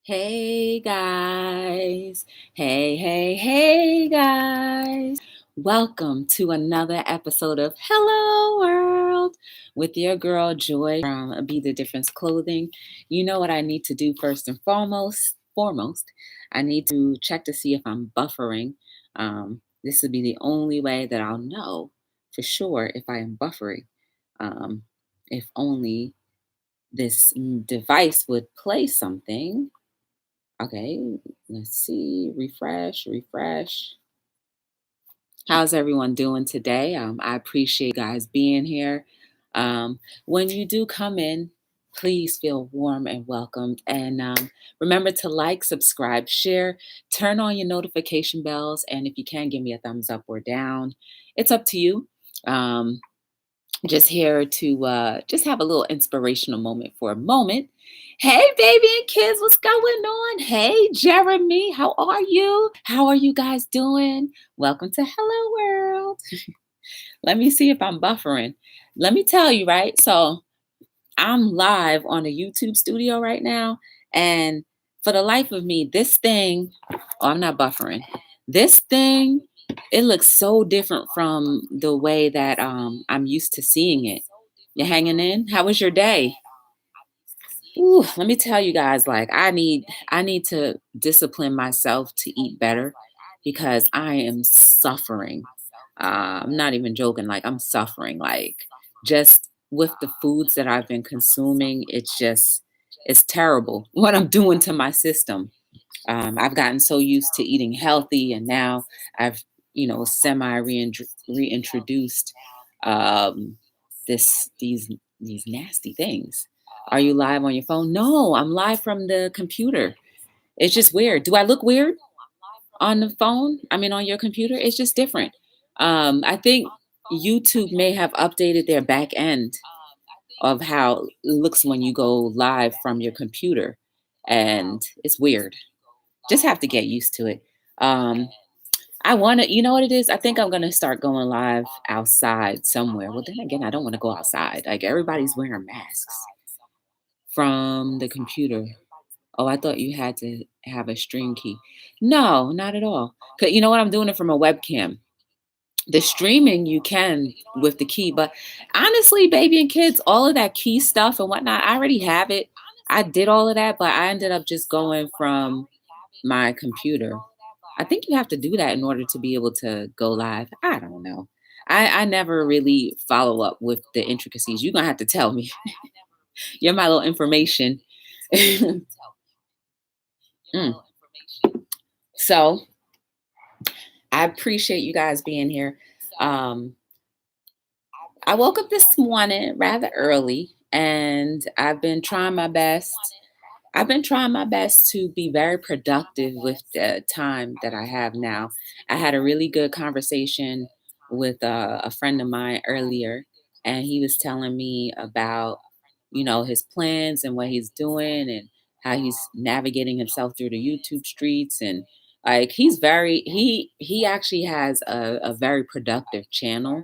Hey guys. Hey guys. Welcome to another episode of Hello World with your girl Joy from Be the Difference Clothing. You know what I need to do first and foremost, I need to check to see if I'm buffering. This would be the only way that I'll know for sure if I am buffering. If only this device would play something. Okay, let's see. Refresh. How's everyone doing today? I appreciate you guys being here. When you do come in, please feel warm and welcomed. And remember to like, subscribe, share, turn on your notification bells. And if you can, give me a thumbs up or down. It's up to you. Um, just here to just have a little inspirational moment for a moment. Hey, baby and kids, what's going on? Hey, Jeremy, how are you? How are you guys doing? Welcome to Hello World. Let me see if I'm buffering. Let me tell you, right? So I'm live on a YouTube studio right now. And for the life of me, this thing, oh, I'm not buffering. This thing, it looks so different from the way that I'm used to seeing it. You hanging in? How was your day? Ooh, let me tell you guys, like I need to discipline myself to eat better because I am suffering. I'm not even joking, like I'm suffering. Like just with the foods that I've been consuming, it's terrible what I'm doing to my system. I've gotten so used to eating healthy, and now I've semi reintroduced um, these nasty things. Are you live on your phone? No, I'm live from the computer. It's just weird. Do I look weird on the phone? I mean, on your computer? It's just different. I think YouTube may have updated their back end of how it looks when you go live from your computer, and it's weird. Just have to get used to it. Um, I want to, you know what it is? I think I'm going to start going live outside somewhere. Well, then again, I don't want to go outside. Like everybody's wearing masks from the computer. Oh, I thought you had to have a stream key. No, not at all. 'Cause you know what? I'm doing it from a webcam. The streaming you can with the key, but honestly, baby and kids, all of that key stuff and whatnot, I already have it. I did all of that, but I ended up just going from my computer. I think you have to do that in order to be able to go live. I don't know. I never really follow up with the intricacies. You're gonna have to tell me. You're my little information. Mm. So I appreciate you guys being here. Um, I woke up this morning rather early and I've been trying my best. I've been trying my best to be very productive with the time that I have now. I had a really good conversation with a friend of mine earlier, and he was telling me about, his plans and what he's doing and how he's navigating himself through the YouTube streets. And like he actually has a very productive channel.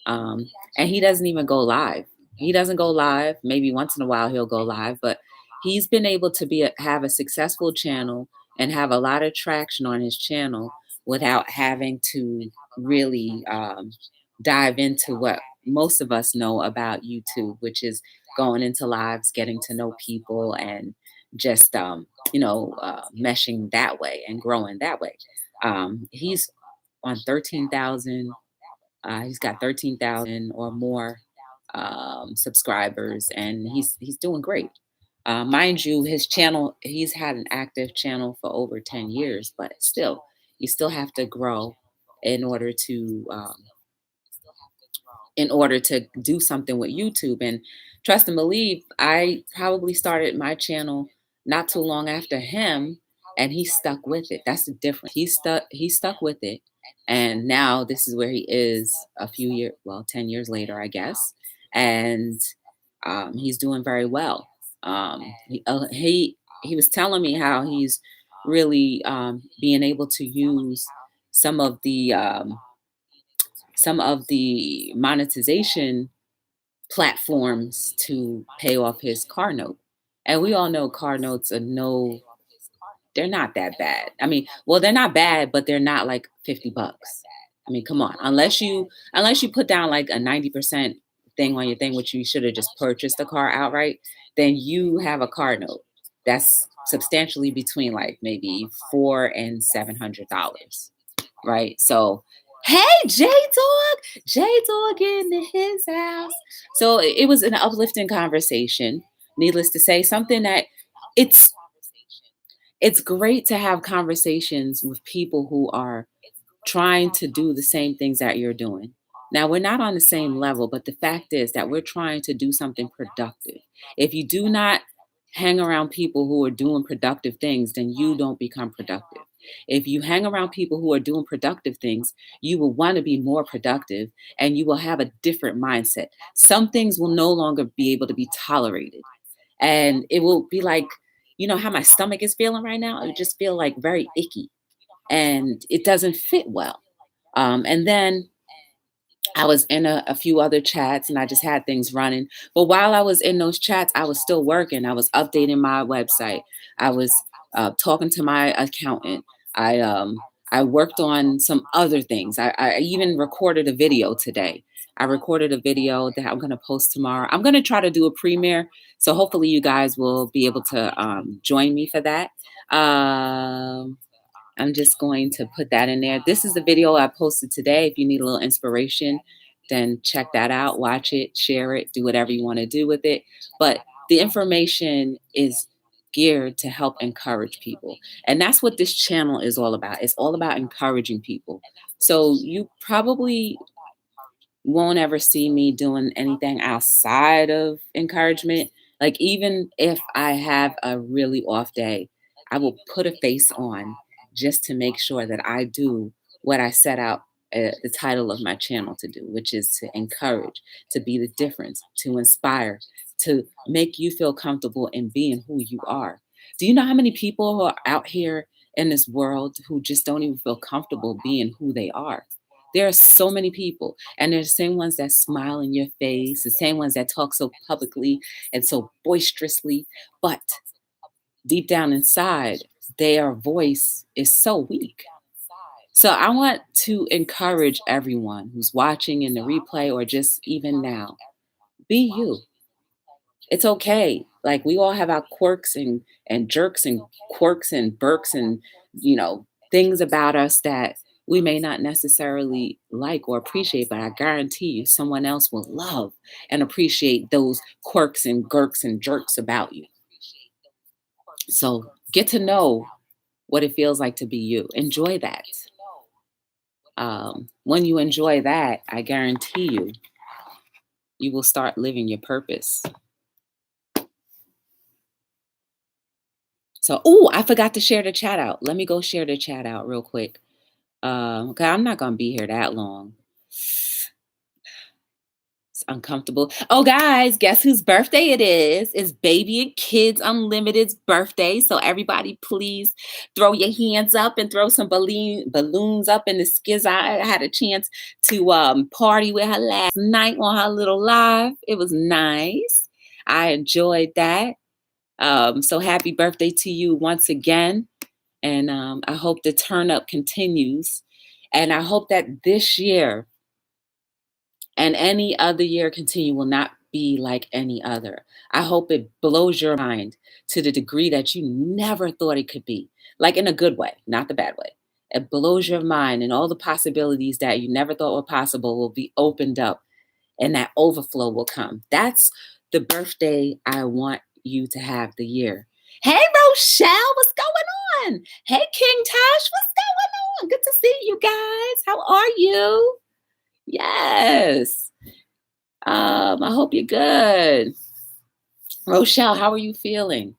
And he doesn't even go live. He doesn't go live. Maybe once in a while he'll go live, but he's been able to have a successful channel and have a lot of traction on his channel without having to really dive into what most of us know about YouTube, which is going into lives, getting to know people, and just meshing that way and growing that way. He's on 13,000. He's got 13,000 or more subscribers, and he's doing great. Mind you, his channel, he's had an active channel for over 10 years, but still, you still have to grow in order to do something with YouTube. And trust and believe, I probably started my channel not too long after him, and he stuck with it. That's the difference. He stuck with it. And now this is where he is a few years, well, 10 years later, I guess. And he's doing very well. He was telling me how he's really being able to use some of the monetization platforms to pay off his car note. And we all know car notes are no they're not that bad. I mean, well, they're not bad, but they're not like $50. I mean, come on. Unless you put down like a 90% thing on your thing, which you should have just purchased the car outright, then you have a car note that's substantially between like maybe $400 and $700. Right. So hey, J Dog in his house. So it was an uplifting conversation. Needless to say, something that it's it's great to have conversations with people who are trying to do the same things that you're doing. Now, we're not on the same level, but the fact is that we're trying to do something productive. If you do not hang around people who are doing productive things, then you don't become productive. If you hang around people who are doing productive things, you will want to be more productive and you will have a different mindset. Some things will no longer be able to be tolerated. And it will be like, how my stomach is feeling right now? It would just feel like very icky and it doesn't fit well. And then I was in a few other chats and I just had things running. But while I was in those chats, I was still working. I was updating my website. I was talking to my accountant. I worked on some other things. I even recorded a video today. I recorded a video that I'm going to post tomorrow. I'm going to try to do a premiere. So hopefully you guys will be able to join me for that. I'm just going to put that in there. This is the video I posted today. If you need a little inspiration, then check that out, watch it, share it, do whatever you want to do with it. But the information is geared to help encourage people. And that's what this channel is all about. It's all about encouraging people. So you probably won't ever see me doing anything outside of encouragement. Like, even if I have a really off day, I will put a face on just to make sure that I do what I set out the title of my channel to do, which is to encourage, to be the difference, to inspire, to make you feel comfortable in being who you are. Do you know how many people who are out here in this world who just don't even feel comfortable being who they are? There are so many people, and they're the same ones that smile in your face, the same ones that talk so publicly and so boisterously, but deep down inside, their voice is so weak. So I want to encourage everyone who's watching in the replay or just even now, be you. It's okay. Like, we all have our quirks and jerks and quirks and burks and things about us that we may not necessarily like or appreciate, but I guarantee you someone else will love and appreciate those quirks and gurks and jerks about you. So get to know what it feels like to be you. Enjoy that. When you enjoy that, I guarantee you will start living your purpose. So, I forgot to share the chat out. Let me go share the chat out real quick. Okay, I'm not going to be here that long. It's uncomfortable. Oh, guys, guess whose birthday it is? It's Baby and Kids Unlimited's birthday. So everybody, please throw your hands up and throw some balloons up in the skiz. I had a chance to party with her last night on her little live. It was nice. I enjoyed that. So happy birthday to you once again. And I hope the turn up continues. And I hope that this year and any other year will not be like any other. I hope it blows your mind to the degree that you never thought it could be, like in a good way, not the bad way. It blows your mind, and all the possibilities that you never thought were possible will be opened up, and that overflow will come. That's the birthday I want you to have the year. Hey, Rochelle, what's going on? Hey, King Tosh, what's going on? Good to see you guys. How are you? Yes. I hope you're good. Rochelle, how are you feeling?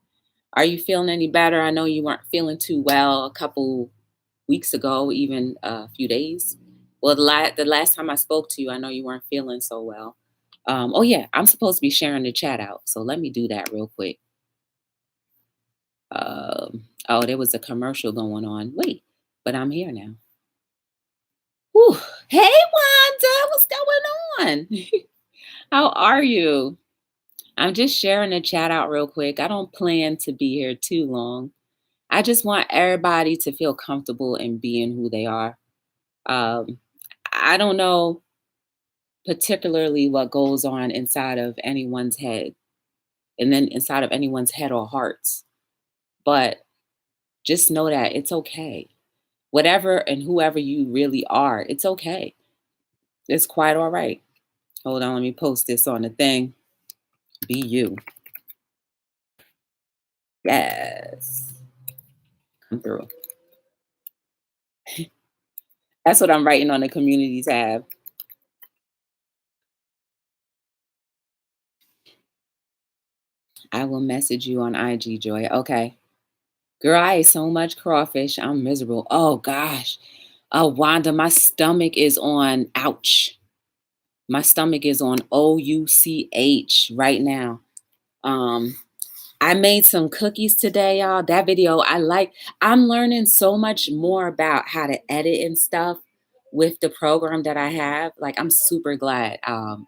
Are you feeling any better? I know you weren't feeling too well a couple weeks ago, even a few days. Well, the last time I spoke to you, I know you weren't feeling so well. Oh, yeah, I'm supposed to be sharing the chat out. So let me do that real quick. Oh, there was a commercial going on. Wait, but I'm here now. Whew. Hey, Wanda, what's going on? How are you? I'm just sharing the chat out real quick. I don't plan to be here too long. I just want everybody to feel comfortable in being who they are. Um, I don't know particularly what goes on inside of anyone's head and then inside of anyone's head or hearts, but just know that it's okay. Whatever and whoever you really are, it's okay. It's quite all right. Hold on, let me post this on the thing. Be you. Yes. Come through. That's what I'm writing on the community tab. I will message you on IG, Joy. Okay. Girl, I ate so much crawfish. I'm miserable. Oh gosh. Wanda, my stomach is on ouch. My stomach is on OUCH right now. Um, I made some cookies today, y'all. That video I like. I'm learning so much more about how to edit and stuff with the program that I have. Like, I'm super glad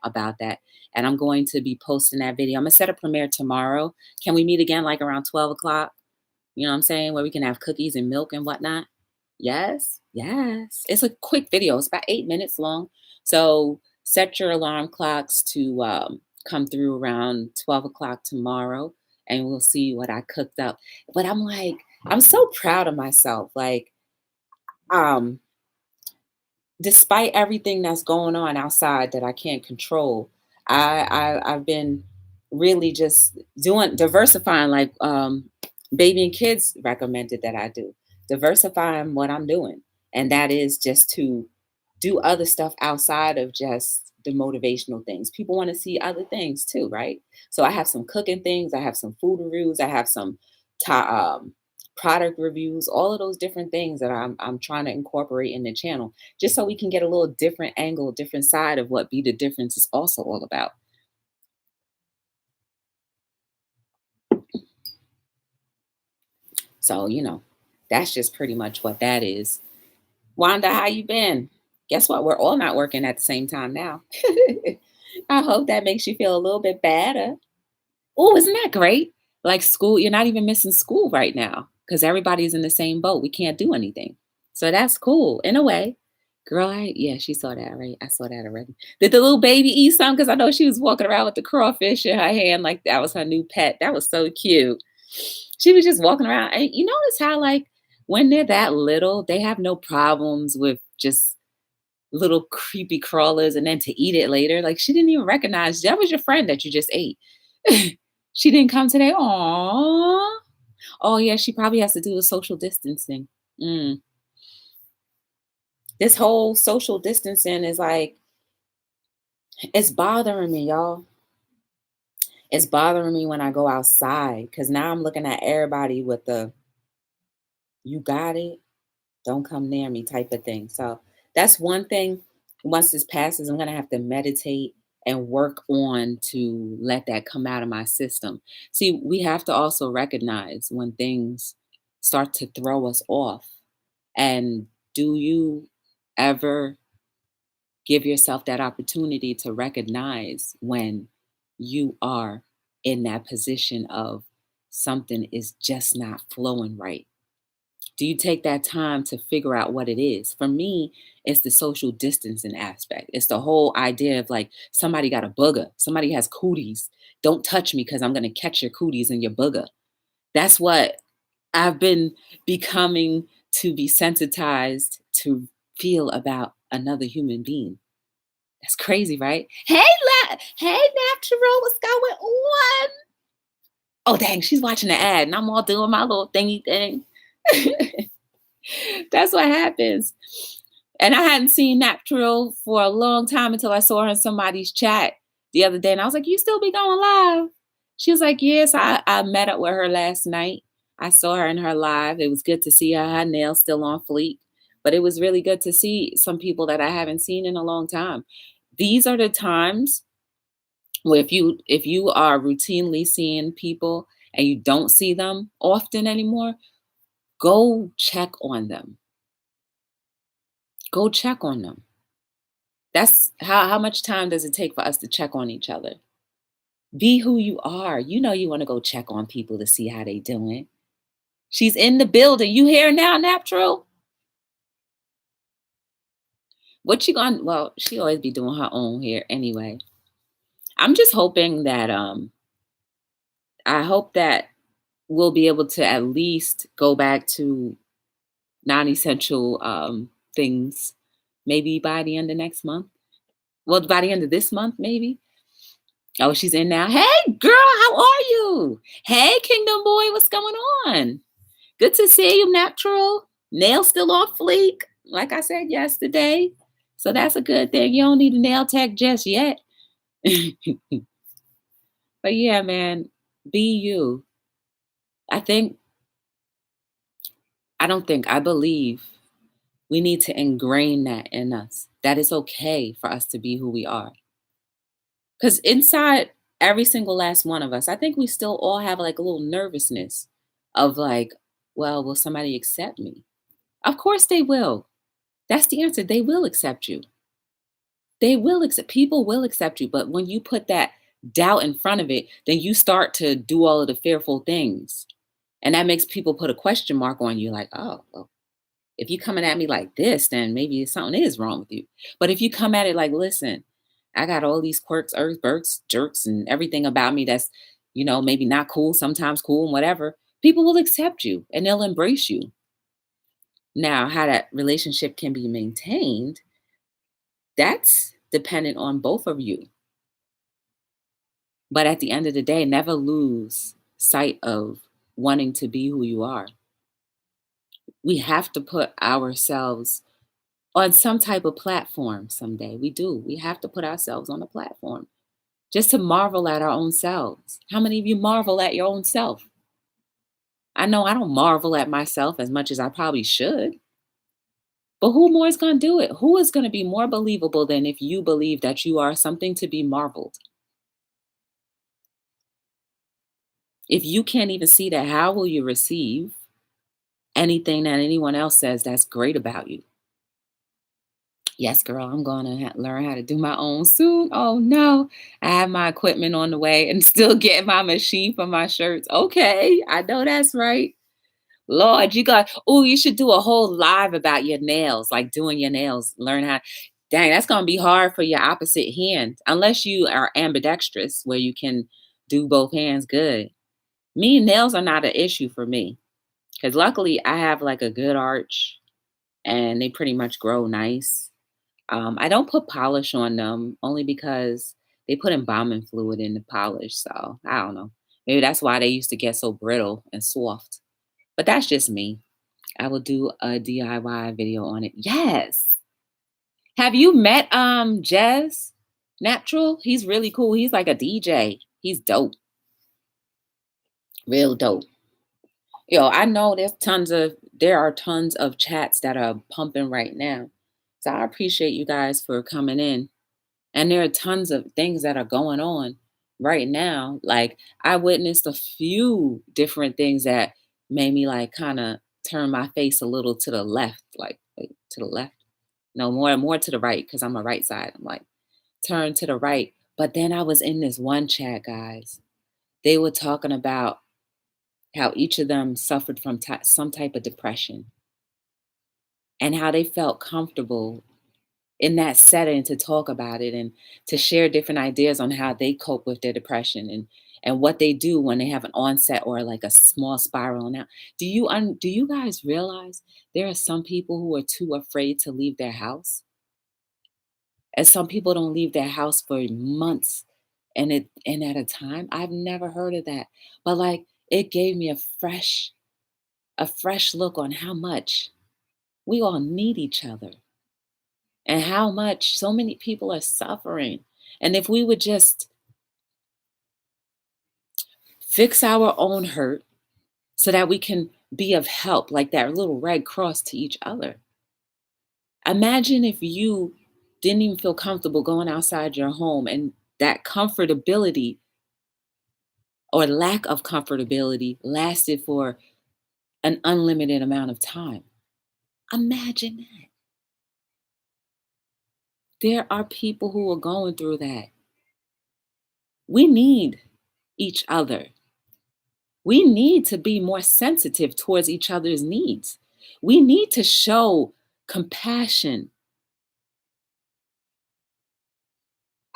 about that. And I'm going to be posting that video. I'm gonna set a premiere tomorrow. Can we meet again like around 12 o'clock? You know what I'm saying? Where we can have cookies and milk and whatnot. Yes, yes. It's a quick video. It's about 8 minutes long. So set your alarm clocks to come through around 12 o'clock tomorrow and we'll see what I cooked up. But I'm like, I'm so proud of myself. Like, um, despite everything that's going on outside that I can't control, I've been really just doing diversifying like baby and kids recommended that I do. Diversifying what I'm doing. And that is just to do other stuff outside of just the motivational things. People want to see other things too, right? So I have some cooking things, I have some food reviews, I have some ti- um, product reviews, all of those different things that I'm trying to incorporate in the channel, just so we can get a little different angle, different side of what Be the Difference is also all about. So that's just pretty much what that is. Wanda, how you been? Guess what? We're all not working at the same time now. I hope that makes you feel a little bit better. Oh, isn't that great? Like school, you're not even missing school right now because everybody's in the same boat. We can't do anything. So that's cool in a way. Girl, yeah, she saw that, right? I saw that already. Did the little baby eat some? Because I know she was walking around with the crawfish in her hand like that was her new pet. That was so cute. She was just walking around. And you notice how, like, when they're that little, they have no problems with just little creepy crawlers and then to eat it later. Like, she didn't even recognize that was your friend that you just ate. She didn't come today. Aww. Oh, yeah, she probably has to do the social distancing. Mm. This whole social distancing is like, it's bothering me, y'all. It's bothering me when I go outside because now I'm looking at everybody with the you got it, don't come near me type of thing. So that's one thing. Once this passes, I'm going to have to meditate and work on to let that come out of my system. See, we have to also recognize when things start to throw us off. And do you ever give yourself that opportunity to recognize when you are in that position of something is just not flowing right? Do you take that time to figure out what it is? For me, it's the social distancing aspect. It's the whole idea of like somebody got a booger, somebody has cooties. Don't touch me because I'm going to catch your cooties and your booger. That's what I've been becoming to be sensitized to feel about another human being. That's crazy, right? Hey, natural, what's going on? Oh, dang, she's watching the ad and I'm all doing my little thingy thing. That's what happens. And I hadn't seen Natural for a long time until I saw her in somebody's chat the other day. And I was like, you still be going live? She was like, yes, I met up with her last night. I saw her in her live. It was good to see her. Her nails still on fleek. But it was really good to see some people that I haven't seen in a long time. These are the times where if you are routinely seeing people and you don't see them often anymore, go check on them. Go check on them. That's how much time does it take for us to check on each other? Be who you are. You know you want to go check on people to see how they doing. She's in the building. You here now, Natural? What you gonna? Well, she always be doing her own hair anyway. I'm just hoping that I hope that we'll be able to at least go back to non-essential things maybe by the end of next month. Well, by the end of this month, maybe. Oh, she's in now. Hey, girl, how are you? Hey, Kingdom Boy, what's going on? Good to see you, Natural. Nail still on fleek, like I said yesterday. So that's a good thing. You don't need a nail tech just yet. But yeah, man, be you. I think, I believe we need to ingrain that in us, that it's okay for us to be who we are. Because inside every single last one of us, I think we still all have like a little nervousness of like, well, will somebody accept me? Of course they will. That's the answer. They will accept you. They will accept, people will accept you. But when you put that doubt in front of it, then you start to do all of the fearful things. And that makes people put a question mark on you like, oh, well, if you coming at me like this, then maybe something is wrong with you. But if you come at it like, listen, I got all these quirks, birks, jerks, and everything about me that's, maybe not cool, sometimes cool, and whatever, people will accept you and they'll embrace you. Now, how that relationship can be maintained, that's dependent on both of you. But at the end of the day, never lose sight of wanting to be who you are. We have to put ourselves on some type of platform someday. We do. We have to put ourselves on a platform just to marvel at our own selves. How many of you marvel at your own self? I know I don't marvel at myself as much as I probably should. But who more is going to do it? Who is going to be more believable than if you believe that you are something to be marveled? If you can't even see that, how will you receive anything that anyone else says that's great about you? Yes, girl, I'm going to learn how to do my own soon. Oh, no. I have my equipment on the way and still getting my machine for my shirts. Okay, I know that's right. Lord, you should do a whole live about your nails, like doing your nails. Learn how. Dang, that's going to be hard for your opposite hand, unless you are ambidextrous where you can do both hands good. Nails are not an issue for me because luckily I have like a good arch and they pretty much grow nice. I don't put polish on them only because they put embalming fluid in the polish. So I don't know. Maybe that's why they used to get so brittle and soft. But that's just me. I will do a DIY video on it. Yes. Have you met Jez Natural? He's really cool. He's like a DJ. He's dope. Real dope. I know there are tons of chats that are pumping right now. So I appreciate you guys for coming in. And there are tons of things that are going on right now. Like I witnessed a few different things that made me like kind of turn my face a little to the left, like to the left. No, more to the right because I'm a right side. I'm like turn to the right. But then I was in this one chat, guys. They were talking about how each of them suffered from some type of depression and how they felt comfortable in that setting to talk about it and to share different ideas on how they cope with their depression and what they do when they have an onset or like a small spiral. Now, do you guys realize there are some people who are too afraid to leave their house? And some people don't leave their house for months and at a time. I've never heard of that. But like it gave me a fresh look on how much we all need each other and how much so many people are suffering. And if we would just fix our own hurt so that we can be of help, like that little red cross to each other. Imagine if you didn't even feel comfortable going outside your home and that comfortability or lack of comfortability lasted for an unlimited amount of time. Imagine that. There are people who are going through that. We need each other. We need to be more sensitive towards each other's needs. We need to show compassion.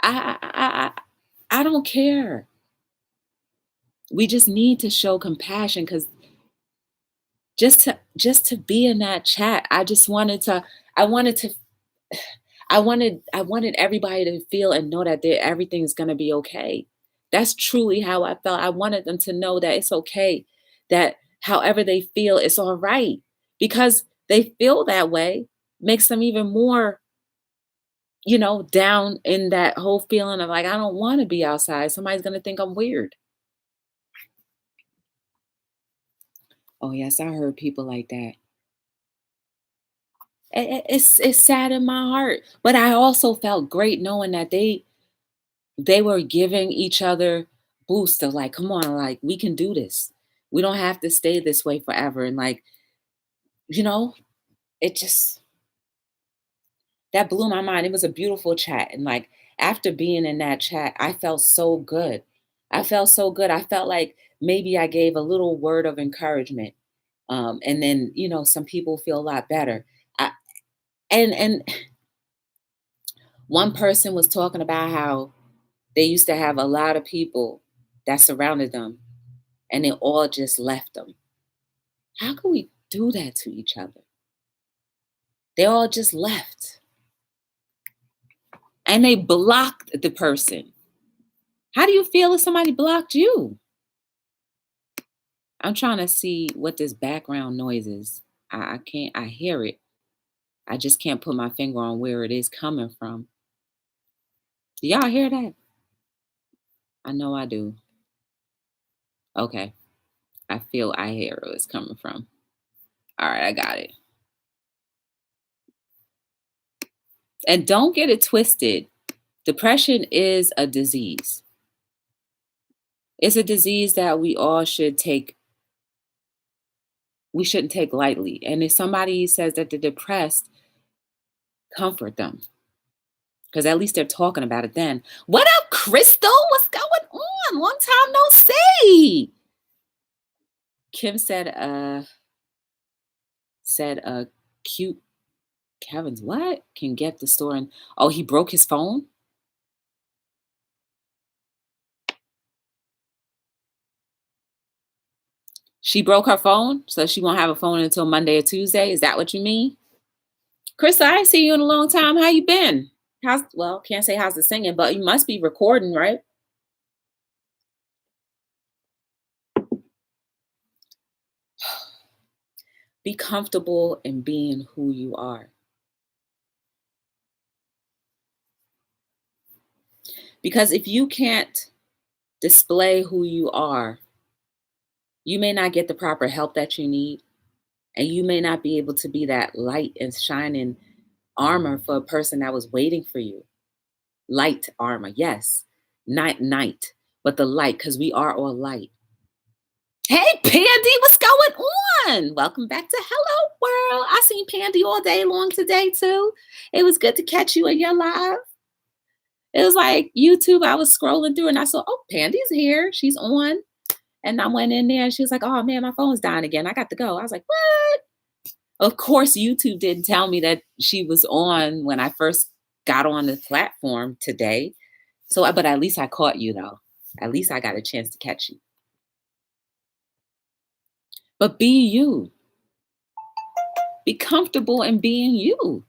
I don't care. We just need to show compassion because just to be in that chat, I wanted to I wanted everybody to feel and know that everything's gonna be okay. That's truly how I felt. I wanted them to know that it's okay, that however they feel, it's all right. Because they feel that way makes them even more, down in that whole feeling of like, I don't want to be outside. Somebody's gonna think I'm weird. Oh yes, I heard people like that. It's sad in my heart, but I also felt great knowing that they were giving each other boosts of like, come on, like we can do this. We don't have to stay this way forever. And like, you know, it just that blew my mind. It was a beautiful chat. And like after being in that chat, I felt so good. I felt so good. I felt like maybe I gave a little word of encouragement. And then, some people feel a lot better. I, and one person was talking about how they used to have a lot of people that surrounded them and they all just left them. How can we do that to each other? They all just left and they blocked the person. How do you feel if somebody blocked you? I'm trying to see what this background noise is. I can't, I hear it. I just can't put my finger on where it is coming from. Do y'all hear that? I know I do. Okay. I hear where it's coming from. All right, I got it. And don't get it twisted. Depression is a disease. It's a disease that we shouldn't take lightly. And if somebody says that they're depressed, comfort them. Because at least they're talking about it then. What up, Crystal? What's going on? Long time no see. Kim said cute Kevin's what? Can get the store and oh, he broke his phone? She broke her phone, so she won't have a phone until Monday or Tuesday. Is that what you mean? Krista, I ain't seen you in a long time. How you been? Can't say how's the singing, but you must be recording, right? Be comfortable in being who you are. Because if you can't display who you are, you may not get the proper help that you need. And you may not be able to be that light and shining armor for a person that was waiting for you. Light armor, yes. Not night, but the light, because we are all light. Hey, Pandy, what's going on? Welcome back to Hello World. I seen Pandy all day long today, too. It was good to catch you in your live. It was like YouTube. I was scrolling through and I saw, oh, Pandy's here. She's on. And I went in there and she was like, oh, man, my phone's dying again. I got to go. I was like, what? Of course, YouTube didn't tell me that she was on when I first got on the platform today. But at least I caught you, though. At least I got a chance to catch you. But be you. Be comfortable in being you.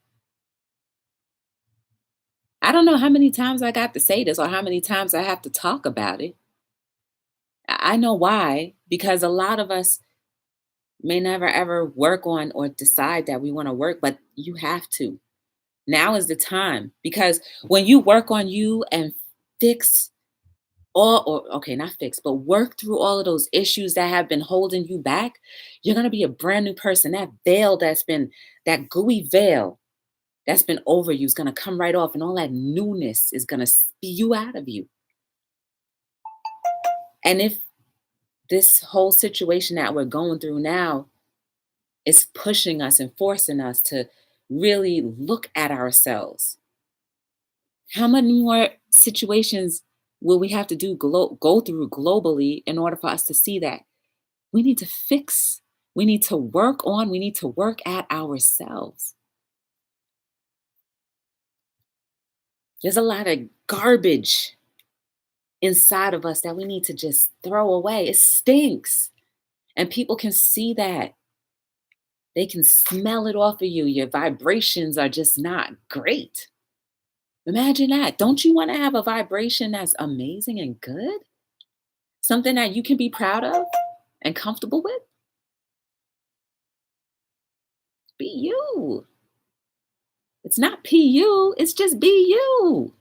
I don't know how many times I got to say this or how many times I have to talk about it. I know why, because a lot of us may never ever work on or decide that we want to work, but you have to. Now is the time because when you work on you and fix not fix, but work through all of those issues that have been holding you back, you're going to be a brand new person. That gooey veil that's been over you is going to come right off and all that newness is going to spew out of you. And if this whole situation that we're going through now is pushing us and forcing us to really look at ourselves, how many more situations will we have to go through globally in order for us to see that? We need to fix, we need to work on, we need to work at ourselves. There's a lot of garbage inside of us that we need to just throw away. It stinks. And people can see that. They can smell it off of you. Your vibrations are just not great. Imagine that. Don't you want to have a vibration that's amazing and good? Something that you can be proud of and comfortable with? Be you. It's not PU, it's just be you.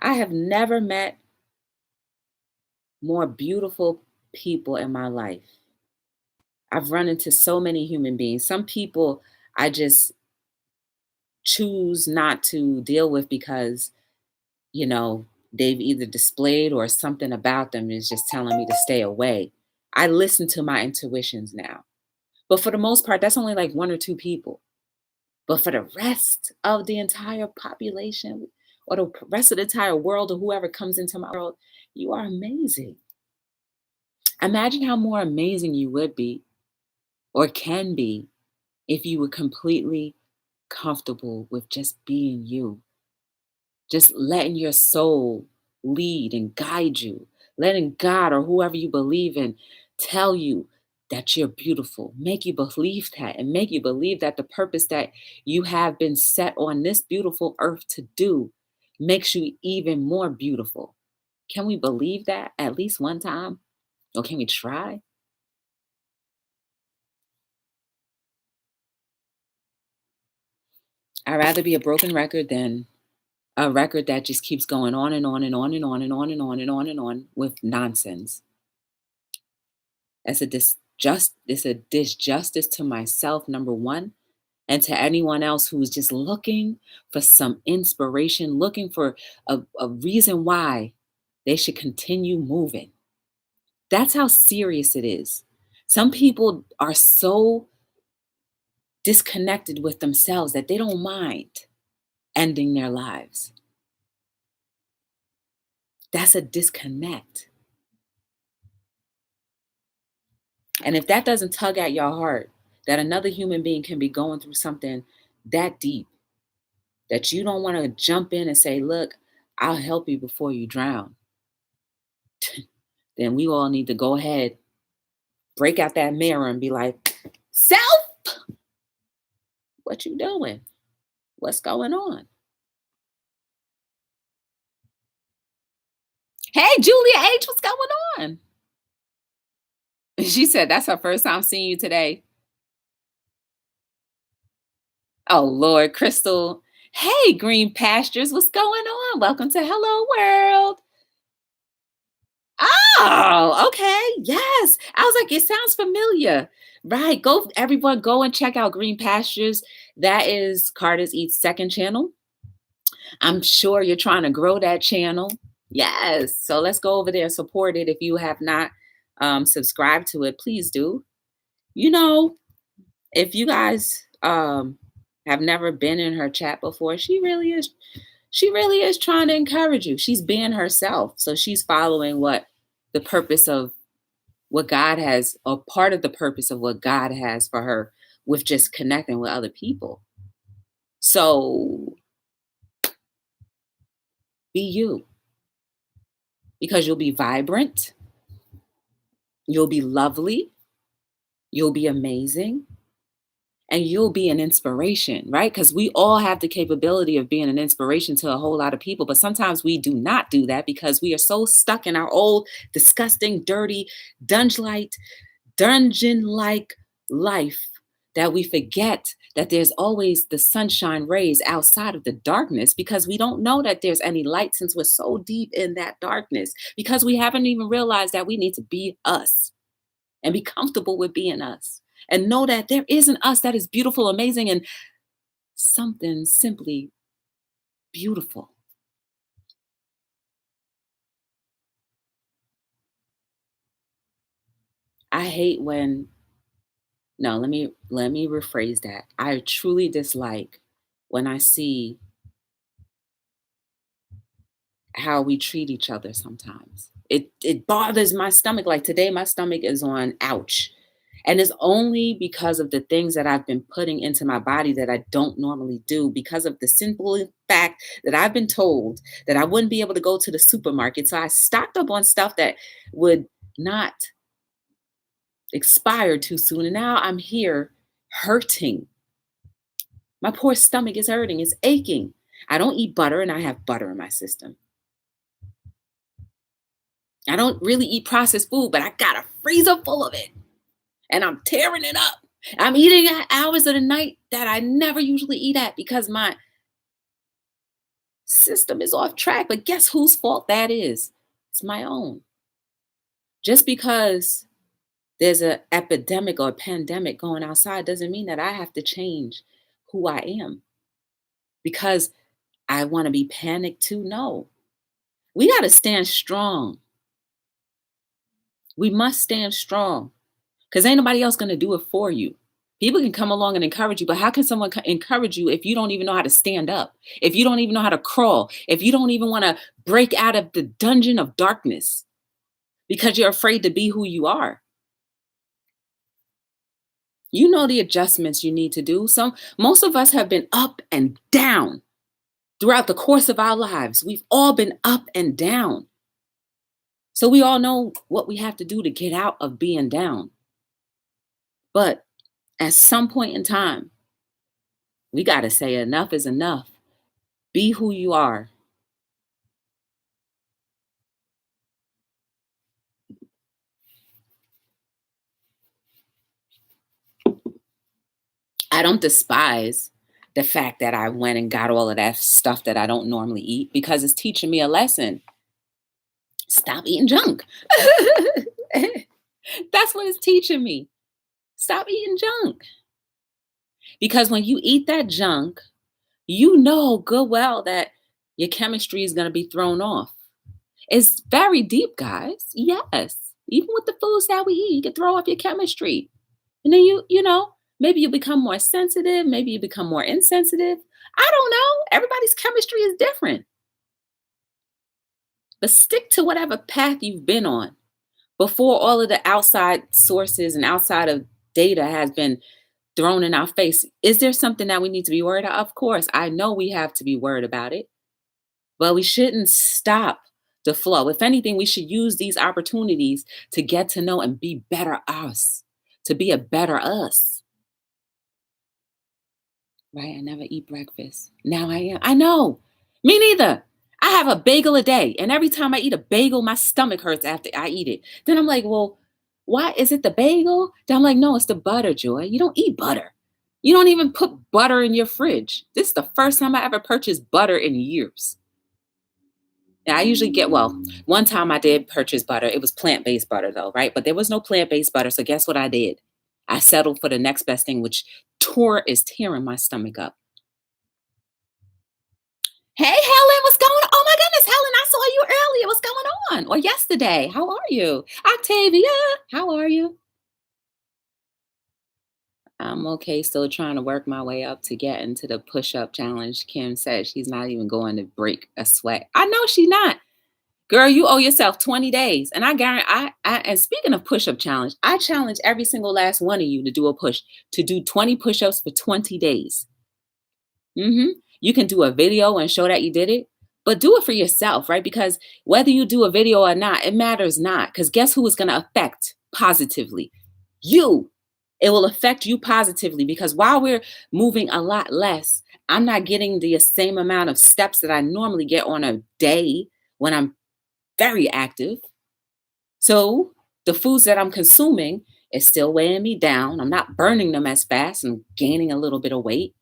I have never met more beautiful people in my life. I've run into so many human beings. Some people I just choose not to deal with because, they've either displayed or something about them is just telling me to stay away. I listen to my intuitions now. But for the most part, that's only like one or two people. But for the rest of the entire population or the rest of the entire world or whoever comes into my world, you are amazing. Imagine how more amazing you would be or can be if you were completely comfortable with just being you, just letting your soul lead and guide you, letting God or whoever you believe in tell you that you're beautiful, make you believe that, and make you believe that the purpose that you have been set on this beautiful earth to do makes you even more beautiful. Can we believe that at least one time? Or can we try? I'd rather be a broken record than a record that just keeps going on and on and on and on and on and on and on and on with nonsense. It's a disjustice to myself, number one, and to anyone else who's just looking for some inspiration, looking for a reason why they should continue moving. That's how serious it is. Some people are so disconnected with themselves that they don't mind ending their lives. That's a disconnect. And if that doesn't tug at your heart, that another human being can be going through something that deep, that you don't want to jump in and say, look, I'll help you before you drown, then we all need to go ahead, break out that mirror and be like, self, what you doing? What's going on? Hey, Julia H, what's going on? She said that's her first time seeing you today. Oh, Lord, Crystal. Hey, Green Pastures, what's going on? Welcome to Hello World. Oh, okay. Yes. I was like, it sounds familiar. Right. Go, everyone, go and check out Green Pastures. That is Carter's Eats second channel. I'm sure you're trying to grow that channel. Yes. So let's go over there and support it. If you have not subscribed to it, please do. If you guys have never been in her chat before, she really is trying to encourage you. She's being herself. So she's following what the purpose of what God has, or part of the purpose of what God has for her with just connecting with other people. So be you, because you'll be vibrant, you'll be lovely, you'll be amazing, and you'll be an inspiration, right? Because we all have the capability of being an inspiration to a whole lot of people, but sometimes we do not do that because we are so stuck in our old, disgusting, dirty, dungeon-like life that we forget that there's always the sunshine rays outside of the darkness, because we don't know that there's any light since we're so deep in that darkness, because we haven't even realized that we need to be us and be comfortable with being us and know that there is an us that is beautiful, amazing, and something simply beautiful. I hate when no, let me rephrase that. I truly dislike when I see how we treat each other sometimes. It bothers my stomach. Like today, my stomach is on ouch. And it's only because of the things that I've been putting into my body that I don't normally do, because of the simple fact that I've been told that I wouldn't be able to go to the supermarket. So I stocked up on stuff that would not expire too soon. And now I'm here hurting. My poor stomach is hurting. It's aching. I don't eat butter and I have butter in my system. I don't really eat processed food, but I got a freezer full of it and I'm tearing it up. I'm eating at hours of the night that I never usually eat at because my system is off track. But guess whose fault that is? It's my own. Just because there's an epidemic or a pandemic going outside doesn't mean that I have to change who I am because I want to be panicked too. No, we got to stand strong. We must stand strong because ain't nobody else going to do it for you. People can come along and encourage you, but how can someone encourage you if you don't even know how to stand up? If you don't even know how to crawl? If you don't even want to break out of the dungeon of darkness because you're afraid to be who you are? You know the adjustments you need to do. Most of us have been up and down throughout the course of our lives. We've all been up and down. So we all know what we have to do to get out of being down. But at some point in time, we got to say enough is enough. Be who you are. I don't despise the fact that I went and got all of that stuff that I don't normally eat because it's teaching me a lesson. Stop eating junk. That's what it's teaching me. Stop eating junk. Because when you eat that junk, you know good well that your chemistry is going to be thrown off. It's very deep, guys. Yes. Even with the foods that we eat, you can throw off your chemistry. And then maybe you become more sensitive. Maybe you become more insensitive. I don't know. Everybody's chemistry is different. But stick to whatever path you've been on before all of the outside sources and outside of data has been thrown in our face. Is there something that we need to be worried about? Of course, I know we have to be worried about it, but we shouldn't stop the flow. If anything, we should use these opportunities to get to know and be better us, to be a better us. Right? I never eat breakfast. Now I am. I know. Me neither. I have a bagel a day. And every time I eat a bagel, my stomach hurts after I eat it. Then I'm like, well, why is it the bagel? Then I'm like, no, it's the butter, Joy. You don't eat butter. You don't even put butter in your fridge. This is the first time I ever purchased butter in years. Now, I usually one time I did purchase butter. It was plant-based butter though, right? But there was no plant-based butter. So guess what I did? I settled for the next best thing, which is tearing my stomach up. Hey, Helen, what's going on? Oh my goodness, Helen, I saw you earlier. What's going on? Or yesterday. How are you? Octavia, how are you? I'm okay, still trying to work my way up to get into the push-up challenge. Kim said she's not even going to break a sweat. I know she's not. Girl, you owe yourself 20 days. And I guarantee, and speaking of push-up challenge, I challenge every single last one of you to do 20 push-ups for 20 days. You can do a video and show that you did it, but do it for yourself, right? Because whether you do a video or not, it matters not. Because guess who is going to affect positively? You. It will affect you positively because while we're moving a lot less, I'm not getting the same amount of steps that I normally get on a day when I'm very active. So the foods that I'm consuming is still weighing me down. I'm not burning them as fast and gaining a little bit of weight.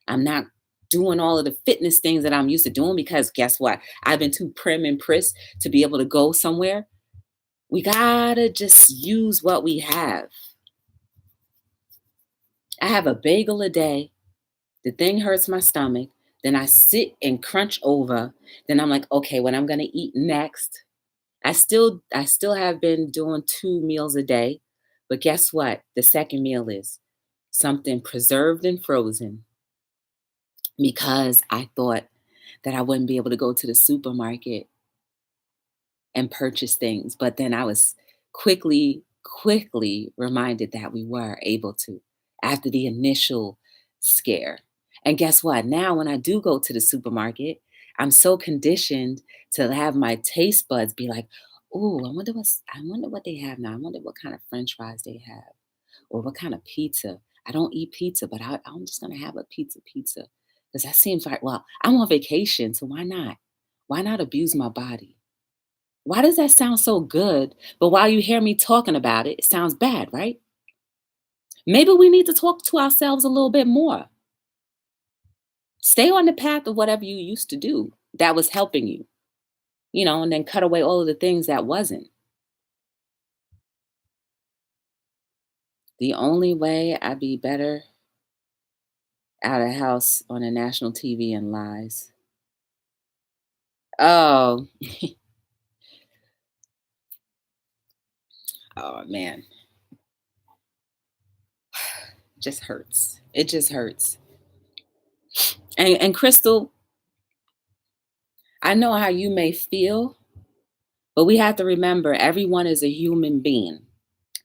I'm not doing all of the fitness things that I'm used to doing because guess what? I've been too prim and pris to be able to go somewhere. We gotta just use what we have. I have a bagel a day. The thing hurts my stomach. Then I sit and crunch over. Then I'm like, okay, what I'm gonna eat next. I still have been doing 2 meals a day, but guess what? The second meal is something preserved and frozen because I thought that I wouldn't be able to go to the supermarket and purchase things. But then I was quickly reminded that we were able to after the initial scare. And guess what? Now, when I do go to the supermarket, I'm so conditioned to have my taste buds be like, "Ooh, I wonder what they have now. I wonder what kind of French fries they have, or what kind of pizza. I don't eat pizza, but I'm just gonna have a pizza because that seems like, well, I'm on vacation, so why not? Why not abuse my body? Why does that sound so good? But while you hear me talking about it, it sounds bad, right? Maybe we need to talk to ourselves a little bit more. Stay on the path of whatever you used to do that was helping you, and then cut away all of the things that wasn't. The only way I'd be better out of house on a national TV and lies. Oh, oh man, just hurts. It just hurts. And Crystal, I know how you may feel, but we have to remember everyone is a human being.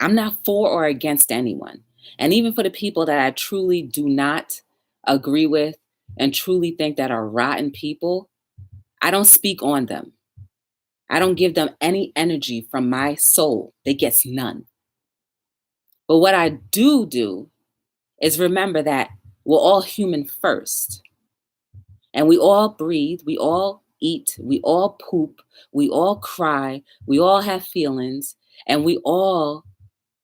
I'm not for or against anyone. And even for the people that I truly do not agree with and truly think that are rotten people, I don't speak on them. I don't give them any energy from my soul. They gets none. But what I do is remember that we're all human first. And we all breathe, we all eat, we all poop, we all cry, we all have feelings, and we all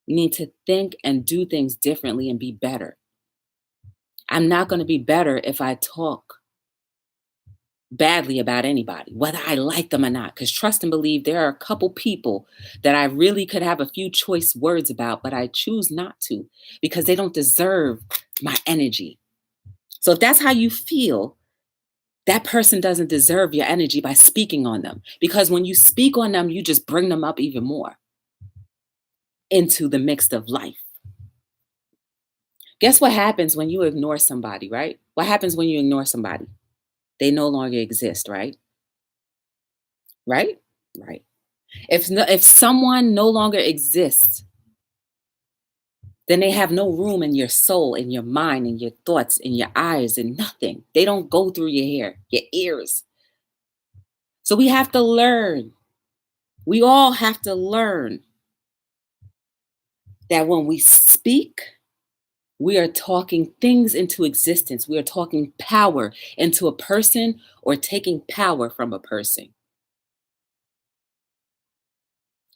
need to think and do things differently and be better. I'm not going to be better if I talk badly about anybody, whether I like them or not. Because trust and believe, there are a couple people that I really could have a few choice words about, but I choose not to because they don't deserve my energy. So if that's how you feel, that person doesn't deserve your energy by speaking on them. Because when you speak on them, you just bring them up even more into the mix of life. Guess what happens when you ignore somebody, right? What happens when you ignore somebody? They no longer exist, right? Right? Right. If someone no longer exists, then they have no room in your soul, in your mind, in your thoughts, in your eyes, and nothing. They don't go through your hair, your ears. So we have to learn. We all have to learn that when we speak, we are talking things into existence. We are talking power into a person or taking power from a person.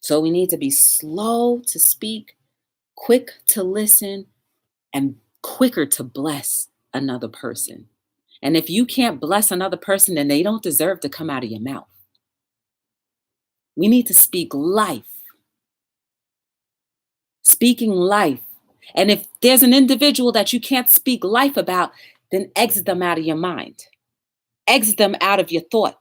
So we need to be slow to speak, quick to listen, and quicker to bless another person. And if you can't bless another person, then they don't deserve to come out of your mouth. We need to speak life. Speaking life. And if there's an individual that you can't speak life about, then exit them out of your mind. Exit them out of your thought.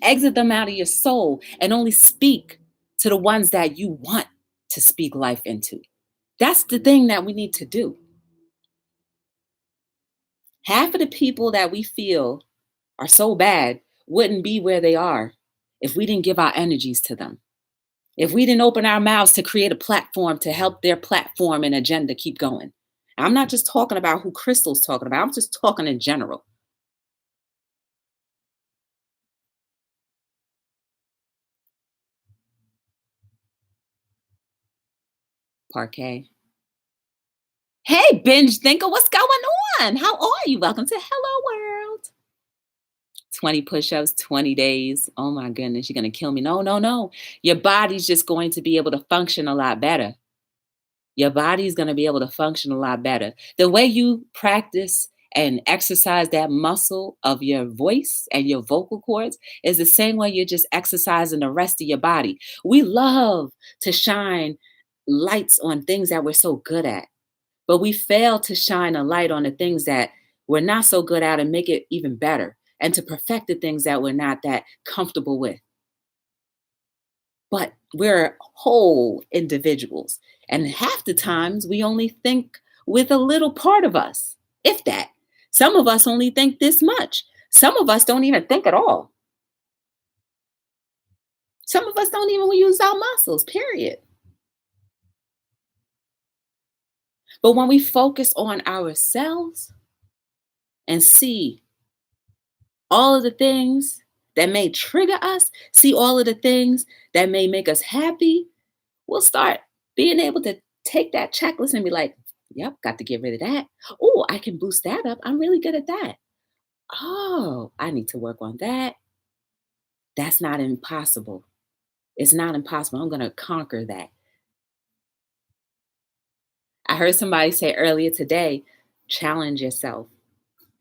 Exit them out of your soul and only speak to the ones that you want to speak life into. That's the thing that we need to do. Half of the people that we feel are so bad wouldn't be where they are if we didn't give our energies to them. If we didn't open our mouths to create a platform to help their platform and agenda keep going. I'm not just talking about who Crystal's talking about. I'm just talking in general. Parquet. Hey, binge thinker, what's going on? How are you? Welcome to Hello World. 20 push-ups, 20 days. Oh my goodness, you're going to kill me. No. Your body's just going to be able to function a lot better. Your body's going to be able to function a lot better. The way you practice and exercise that muscle of your voice and your vocal cords is the same way you're just exercising the rest of your body. We love to shine lights on things that we're so good at, but we fail to shine a light on the things that we're not so good at and make it even better, and to perfect the things that we're not that comfortable with. But we're whole individuals. And half the times we only think with a little part of us, if that. Some of us only think this much. Some of us don't even think at all. Some of us don't even use our muscles, period. But when we focus on ourselves and see all of the things that may trigger us, see all of the things that may make us happy, we'll start being able to take that checklist and be like, yep, got to get rid of that. Oh, I can boost that up. I'm really good at that. Oh, I need to work on that. That's not impossible. It's not impossible. I'm going to conquer that. I heard somebody say earlier today, challenge yourself.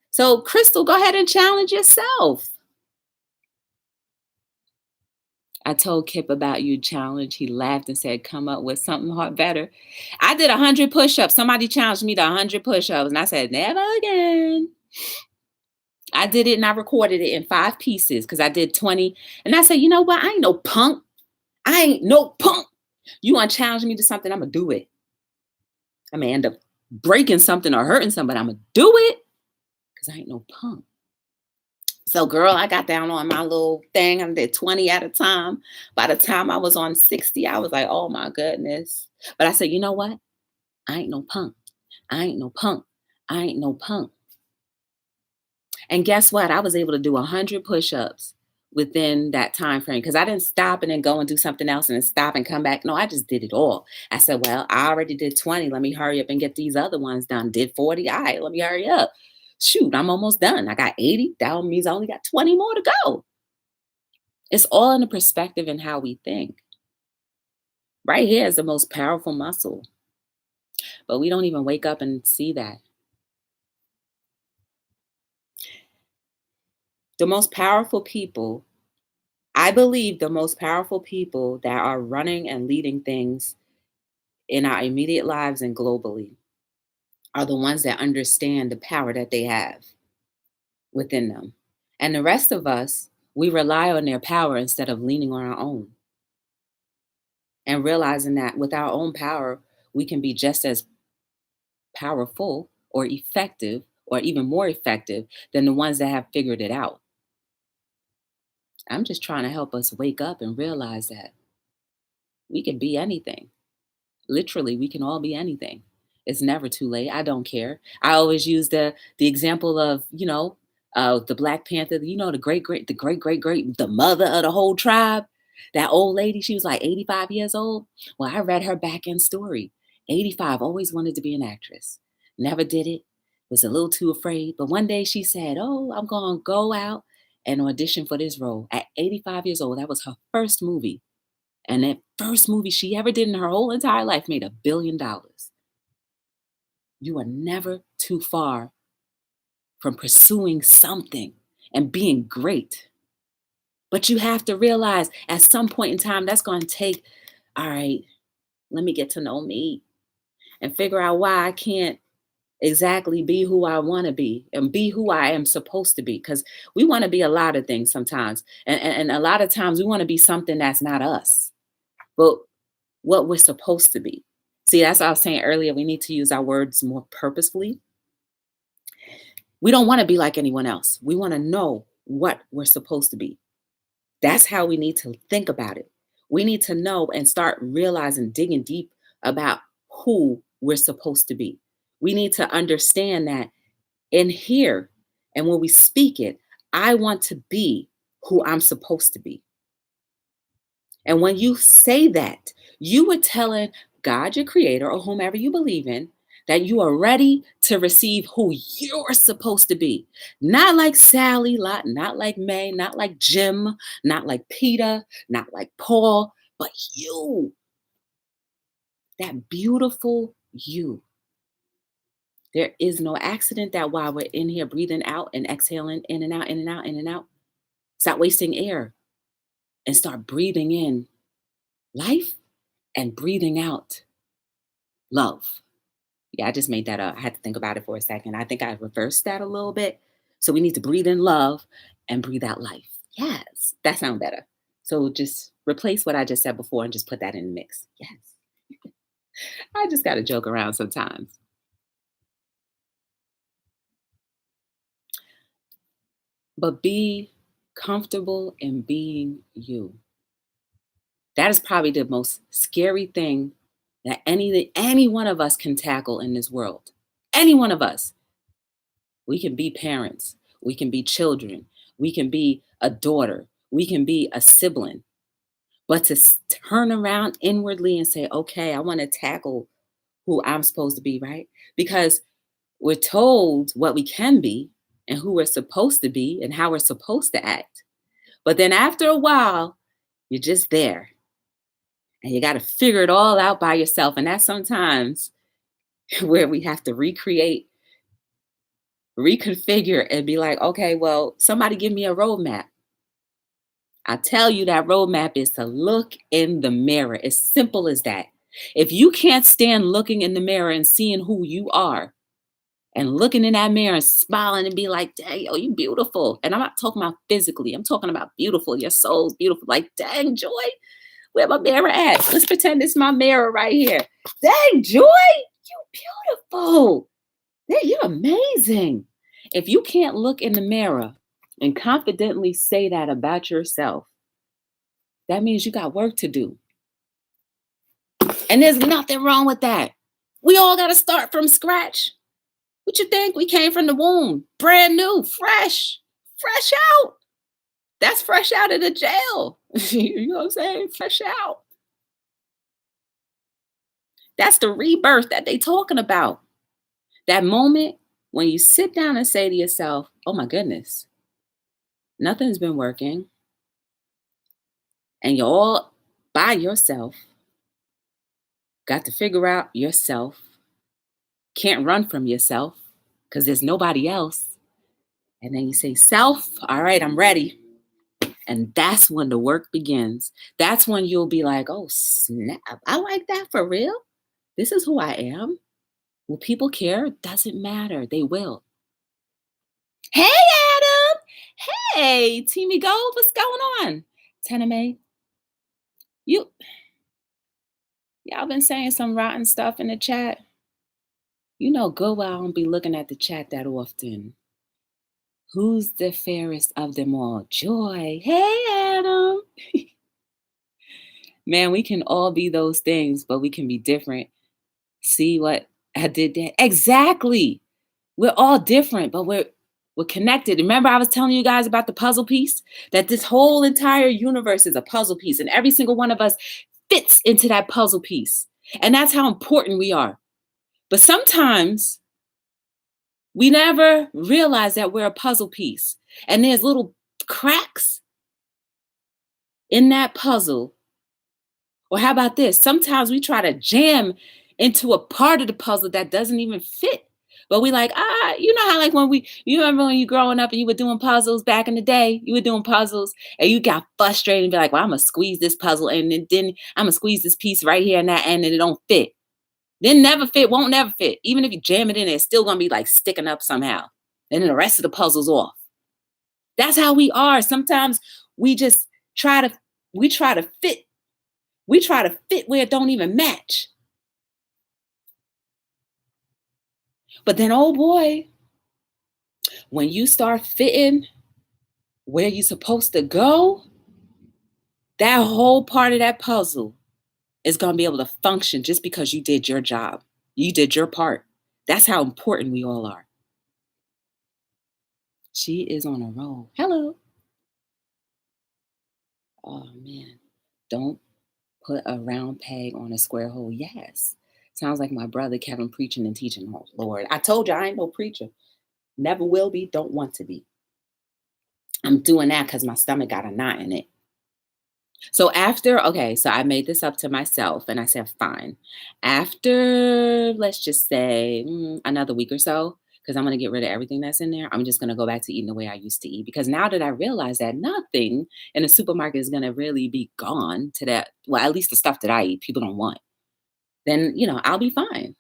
So, Crystal, go ahead and challenge yourself. I told Kip about your challenge. He laughed and said, come up with something hard better. I did 100 push-ups. Somebody challenged me to 100 push-ups. And I said, never again. I did it and I recorded it in 5 pieces because I did 20. And I said, you know what? I ain't no punk. I ain't no punk. You want to challenge me to something, I'm going to do it. I may end up breaking something or hurting somebody. I'm going to do it because I ain't no punk. So, girl, I got down on my little thing. I did 20 at a time. By the time I was on 60, I was like, oh, my goodness. But I said, you know what? I ain't no punk. I ain't no punk. I ain't no punk. And guess what? I was able to do 100 push-ups within that time frame because I didn't stop and then go and do something else and then stop and come back. No, I just did it all. I said, well, I already did 20. Let me hurry up and get these other ones done. Did 40. All right, let me hurry up. Shoot, I'm almost done. I got 80. That means I only got 20 more to go. It's all in the perspective and how we think. Right here is the most powerful muscle. But we don't even wake up and see that. The most powerful people, I believe the most powerful people that are running and leading things in our immediate lives and globally are the ones that understand the power that they have within them. And the rest of us, we rely on their power instead of leaning on our own. And realizing that with our own power, we can be just as powerful or effective or even more effective than the ones that have figured it out. I'm just trying to help us wake up and realize that we can be anything. Literally, we can all be anything. It's never too late. I don't care. I always use the example of, the Black Panther, the mother of the whole tribe. That old lady, she was like 85 years old. Well, I read her back end story. 85, always wanted to be an actress. Never did it. Was a little too afraid. But one day she said, oh, I'm going to go out and audition for this role. At 85 years old, that was her first movie. And that first movie she ever did in her whole entire life made $1 billion. You are never too far from pursuing something and being great. But you have to realize at some point in time, that's going to take, all right, let me get to know me and figure out why I can't exactly be who I want to be and be who I am supposed to be. Because we want to be a lot of things sometimes. And a lot of times we want to be something that's not us, but what we're supposed to be. See, that's what I was saying earlier. We need to use our words more purposefully. We don't want to be like anyone else. We want to know what we're supposed to be. That's how we need to think about it. We need to know and start realizing, digging deep about who we're supposed to be. We need to understand that in here and when we speak it, I want to be who I'm supposed to be. And when you say that, you are telling God, your creator, or whomever you believe in, that you are ready to receive who you're supposed to be. Not like Sally, not like May, not like Jim, not like Peter, not like Paul, but you. That beautiful you. There is no accident that while we're in here breathing out and exhaling in and out, in and out, in and out, stop wasting air and start breathing in life and breathing out love. Yeah, I just made that up. I had to think about it for a second. I think I reversed that a little bit. So we need to breathe in love and breathe out life. Yes, that sounds better. So just replace what I just said before and just put that in the mix. Yes. I just got to joke around sometimes. But be comfortable in being you. That is probably the most scary thing that any one of us can tackle in this world. Any one of us. We can be parents. We can be children. We can be a daughter. We can be a sibling. But to turn around inwardly and say, okay, I want to tackle who I'm supposed to be, right? Because we're told what we can be and who we're supposed to be and how we're supposed to act. But then after a while, you're just there and you got to figure it all out by yourself. And that's sometimes where we have to recreate, reconfigure, and be like, okay, well, somebody give me a roadmap. I tell you that roadmap is to look in the mirror. As simple as that. If you can't stand looking in the mirror and seeing who you are and looking in that mirror and smiling and be like, dang, yo, you beautiful. And I'm not talking about physically. I'm talking about beautiful. Your soul's beautiful. Like, dang, Joy, where my mirror at? Let's pretend it's my mirror right here. Dang, Joy, you beautiful. You're amazing. If you can't look in the mirror and confidently say that about yourself, that means you got work to do. And there's nothing wrong with that. We all got to start from scratch. What you think? We came from the womb, brand new, fresh out. That's fresh out of the jail. You know what I'm saying? Fresh out. That's the rebirth that they talking about. That moment when you sit down and say to yourself, oh my goodness, nothing's been working. And you're all by yourself. Got to figure out yourself. Can't run from yourself because there's nobody else. And then you say, self, all right, I'm ready. And that's when the work begins. That's when you'll be like, oh, snap. I like that for real. This is who I am. Will people care? Doesn't matter. They will. Hey, Adam. Hey, Teamy Gold. What's going on? Teneme. Y'all been saying some rotten stuff in the chat. You know good well I don't be looking at the chat that often. Who's the fairest of them all? Joy. Hey, Adam. Man, we can all be those things, but we can be different. See what I did there? Exactly. We're all different, but we're connected. Remember I was telling you guys about the puzzle piece? That this whole entire universe is a puzzle piece, and every single one of us fits into that puzzle piece. And that's how important we are. But sometimes we never realize that we're a puzzle piece. And there's little cracks in that puzzle. Or how about this? Sometimes we try to jam into a part of the puzzle that doesn't even fit. But we like, you know how like you remember when you growing up and you were doing puzzles back in the day, you were doing puzzles and you got frustrated and be like, well, I'm going to squeeze this puzzle and then I'm going to squeeze this piece right here and that end and it don't fit. Then never fit, won't never fit. Even if you jam it in, it's still going to be like sticking up somehow. And then the rest of the puzzle's off. That's how we are. Sometimes we just try to fit. We try to fit where it don't even match. But then, oh boy, when you start fitting where you're supposed to go, that whole part of that puzzle is going to be able to function just because you did your job. You did your part. That's how important we all are. She is on a roll. Hello. Oh, man. Don't put a round peg on a square hole. Yes. Sounds like my brother Kevin preaching and teaching. Oh, Lord. I told you I ain't no preacher. Never will be. Don't want to be. I'm doing that because my stomach got a knot in it. So so I made this up to myself and I said, fine. After, let's just say another week or so, because I'm going to get rid of everything that's in there. I'm just going to go back to eating the way I used to eat. Because now that I realize that nothing in the supermarket is going to really be gone to that, well, at least the stuff that I eat, people don't want, then, I'll be fine.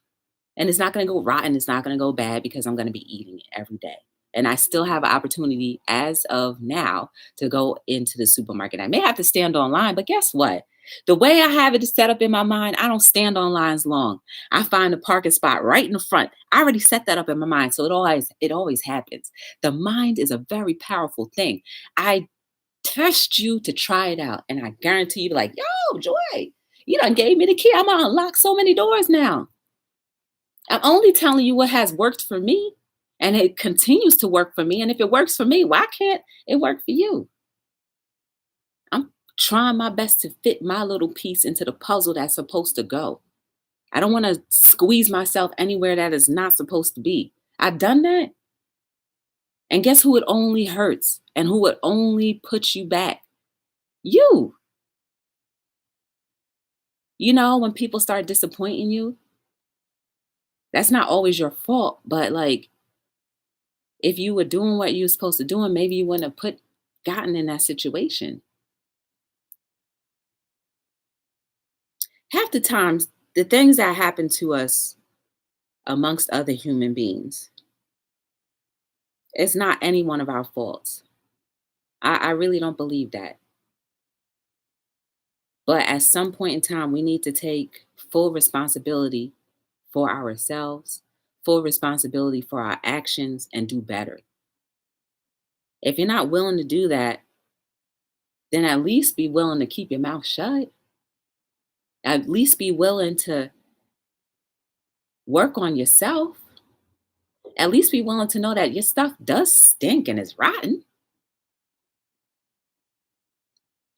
And it's not going to go rotten. It's not going to go bad because I'm going to be eating it every day. And I still have an opportunity as of now to go into the supermarket. I may have to stand online, but guess what? The way I have it set up in my mind, I don't stand on lines long. I find a parking spot right in the front. I already set that up in my mind. So it always happens. The mind is a very powerful thing. I test you to try it out. And I guarantee you, be like, yo, Joy, you done gave me the key. I'm gonna unlock so many doors now. I'm only telling you what has worked for me, and it continues to work for me. And if it works for me, why can't it work for you? I'm trying my best to fit my little piece into the puzzle that's supposed to go. I don't want to squeeze myself anywhere that is not supposed to be. I've done that. And guess who it only hurts and who it only puts you back? You. You know, when people start disappointing you, that's not always your fault. But like, if you were doing what you were supposed to do, and maybe you wouldn't have gotten in that situation. Half the times, the things that happen to us amongst other human beings, it's not any one of our faults. I really don't believe that. But at some point in time, we need to take full responsibility for ourselves, full responsibility for our actions, and do better. If you're not willing to do that, then at least be willing to keep your mouth shut. At least be willing to work on yourself. At least be willing to know that your stuff does stink and is rotten.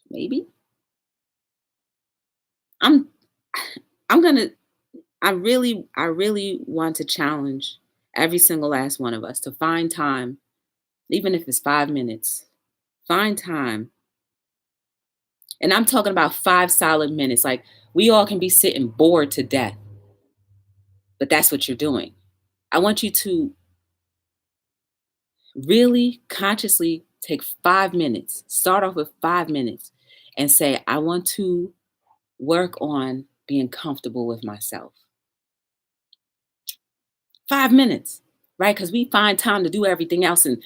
Maybe. I'm I'm gonna I really want to challenge every single last one of us to find time, even if it's 5 minutes. Find time. And I'm talking about 5 solid minutes. Like, we all can be sitting bored to death, but that's what you're doing. I want you to really consciously take 5 minutes, start off with 5 minutes, and say, I want to work on being comfortable with myself. 5 minutes, right? Because we find time to do everything else and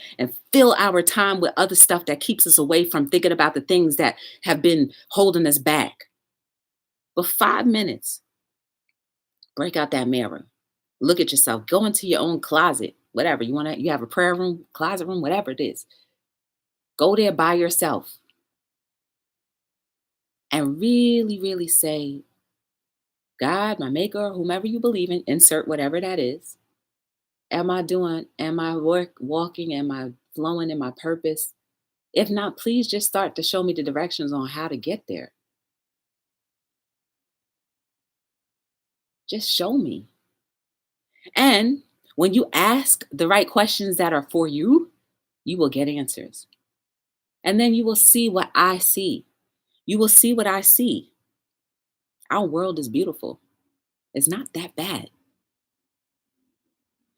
fill our time with other stuff that keeps us away from thinking about the things that have been holding us back. But 5 minutes, break out that mirror. Look at yourself. Go into your own closet, whatever. You have a prayer room, closet room, whatever it is. Go there by yourself and really, really say, God, my maker, whomever you believe in, insert whatever that is. Am I walking, am I flowing in my purpose? If not, please just start to show me the directions on how to get there. Just show me. And when you ask the right questions that are for you, you will get answers. And then you will see what I see. You will see what I see. Our world is beautiful. It's not that bad.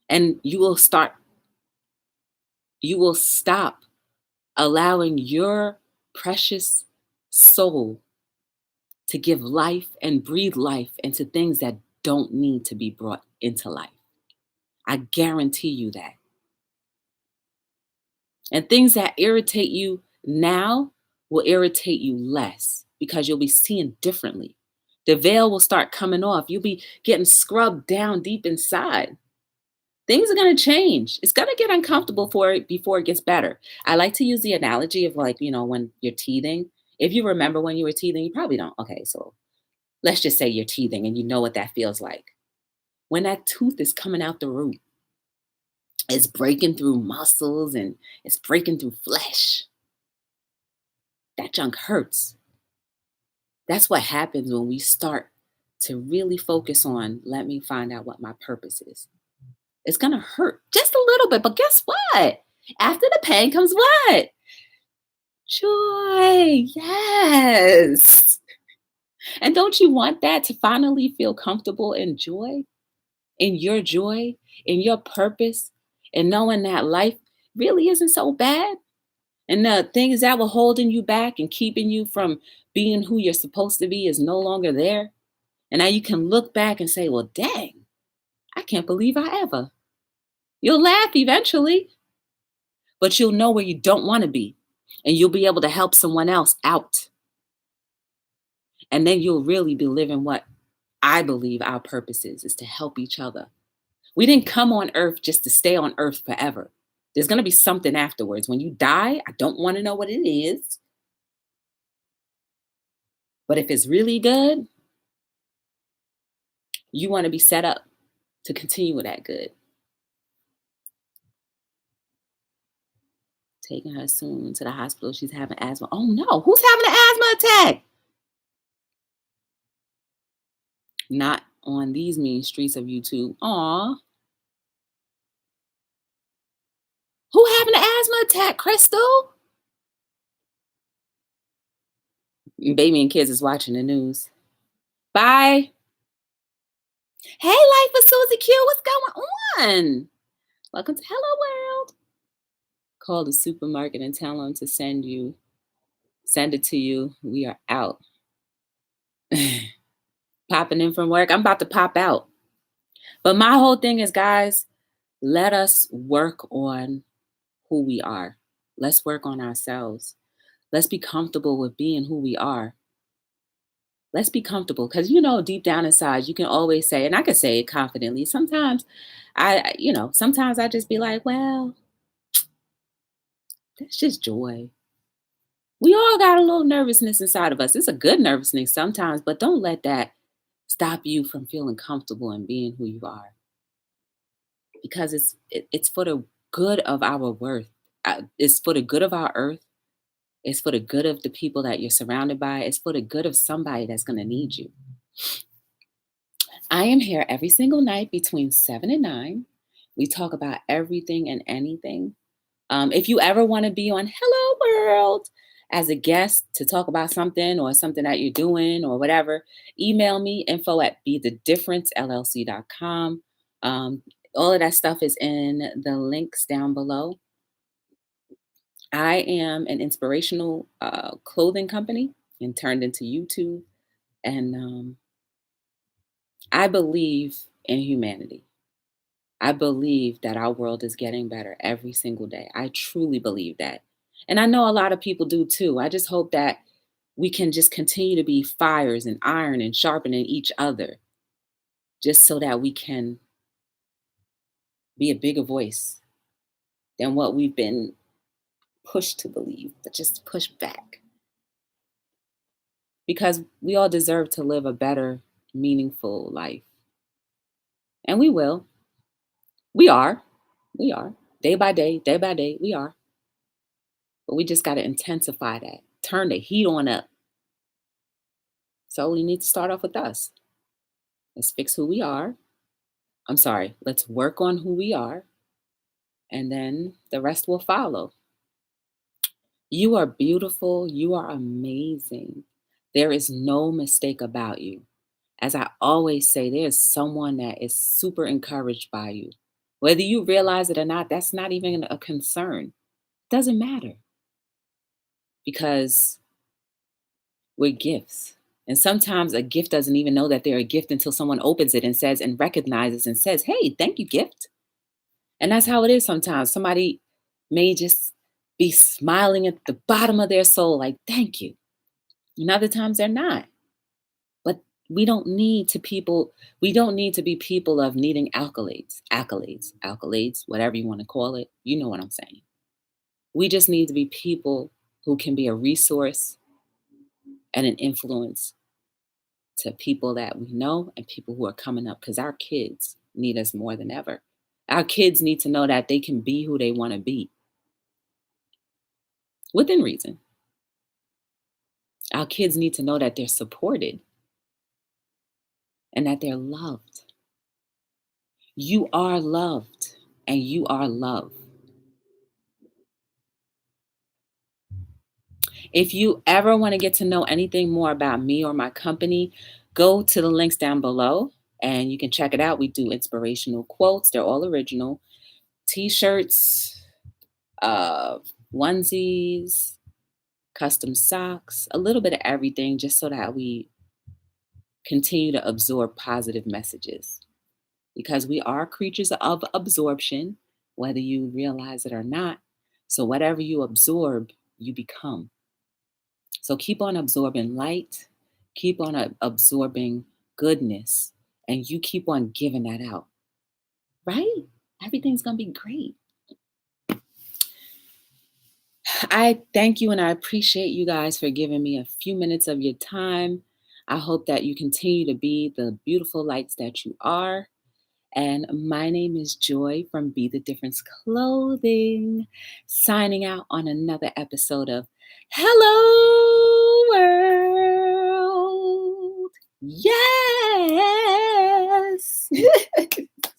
And you will stop allowing your precious soul to give life and breathe life into things that don't need to be brought into life. I guarantee you that. And things that irritate you now will irritate you less because you'll be seeing differently. The veil will start coming off. You'll be getting scrubbed down deep inside. Things are going to change. It's going to get uncomfortable before it gets better. I like to use the analogy of, like, when you're teething. If you remember when you were teething, you probably don't. Okay, so let's just say you're teething and you know what that feels like. When that tooth is coming out the root, it's breaking through muscles and it's breaking through flesh. That junk hurts. That's what happens when we start to really focus on, let me find out what my purpose is. It's going to hurt just a little bit, but guess what? After the pain comes what? Joy. Yes. And don't you want that, to finally feel comfortable in joy, in your purpose, and knowing that life really isn't so bad? And the things that were holding you back and keeping you from being who you're supposed to be is no longer there. And now you can look back and say, well, dang, I can't believe I ever. You'll laugh eventually, but you'll know where you don't want to be. And you'll be able to help someone else out. And then you'll really be living what I believe our purpose is to help each other. We didn't come on earth just to stay on earth forever. There's going to be something afterwards. When you die, I don't want to know what it is. But if it's really good, you want to be set up to continue with that good. Taking her soon to the hospital. She's having asthma. Oh no, who's having an asthma attack? Not on these mean streets of YouTube. Aw. Who having an asthma attack, Crystal? Baby and kids is watching the news. Bye. Hey, Life with Susie Q. What's going on? Welcome to Hello World. Call the supermarket and tell them to send it to you. We are out. Popping in from work. I'm about to pop out. But my whole thing is, guys, let us work on who we are. Let's work on ourselves. Let's be comfortable with being who we are. Let's be comfortable, because deep down inside, you can always say, and I can say it confidently. Sometimes sometimes I just be like, well, that's just joy. We all got a little nervousness inside of us. It's a good nervousness sometimes, but don't let that stop you from feeling comfortable and being who you are. Because it's for the good of our worth. It's for the good of our earth. It's for the good of the people that you're surrounded by. It's for the good of somebody that's going to need you. I am here every single night between 7 and 9. We talk about everything and anything. If you ever want to be on Hello World as a guest to talk about something or something that you're doing or whatever, email me, info@BeTheDifferenceLLC.com. All of that stuff is in the links down below. I am an inspirational clothing company and turned into YouTube. And I believe in humanity. I believe that our world is getting better every single day. I truly believe that. And I know a lot of people do too. I just hope that we can just continue to be fires and iron and sharpening each other, just so that we can be a bigger voice than what we've been pushed to believe, but just push back. Because we all deserve to live a better, meaningful life. And we will. We are. We are. Day by day, we are. But we just got to intensify that. Turn the heat on up. So we need to start off with us. Let's fix who we are. Let's work on who we are. And then the rest will follow. You are beautiful. You are amazing. There is no mistake about you. As I always say, there's someone that is super encouraged by you. Whether you realize it or not, that's not even a concern. It doesn't matter. Because we're gifts. And sometimes a gift doesn't even know that they're a gift until someone opens it and says and recognizes and says, hey, thank you, gift. And that's how it is sometimes. Somebody may just be smiling at the bottom of their soul, like, thank you. And other times they're not. But we don't need to be people of needing accolades, whatever you want to call it. You know what I'm saying. We just need to be people who can be a resource and an influence to people that we know and people who are coming up, because our kids need us more than ever. Our kids need to know that they can be who they want to be within reason. Our kids need to know that they're supported and that they're loved. You are loved and you are love. If you ever want to get to know anything more about me or my company, go to the links down below and you can check it out. We do inspirational quotes. They're all original. T-shirts, onesies, custom socks, a little bit of everything, just so that we continue to absorb positive messages. Because we are creatures of absorption, whether you realize it or not. So whatever you absorb, you become. So keep on absorbing light, keep on absorbing goodness, and you keep on giving that out, right? Everything's going to be great. I thank you and I appreciate you guys for giving me a few minutes of your time. I hope that you continue to be the beautiful lights that you are. And my name is Joy from Be the Difference Clothing, signing out on another episode of Hello World. Yes!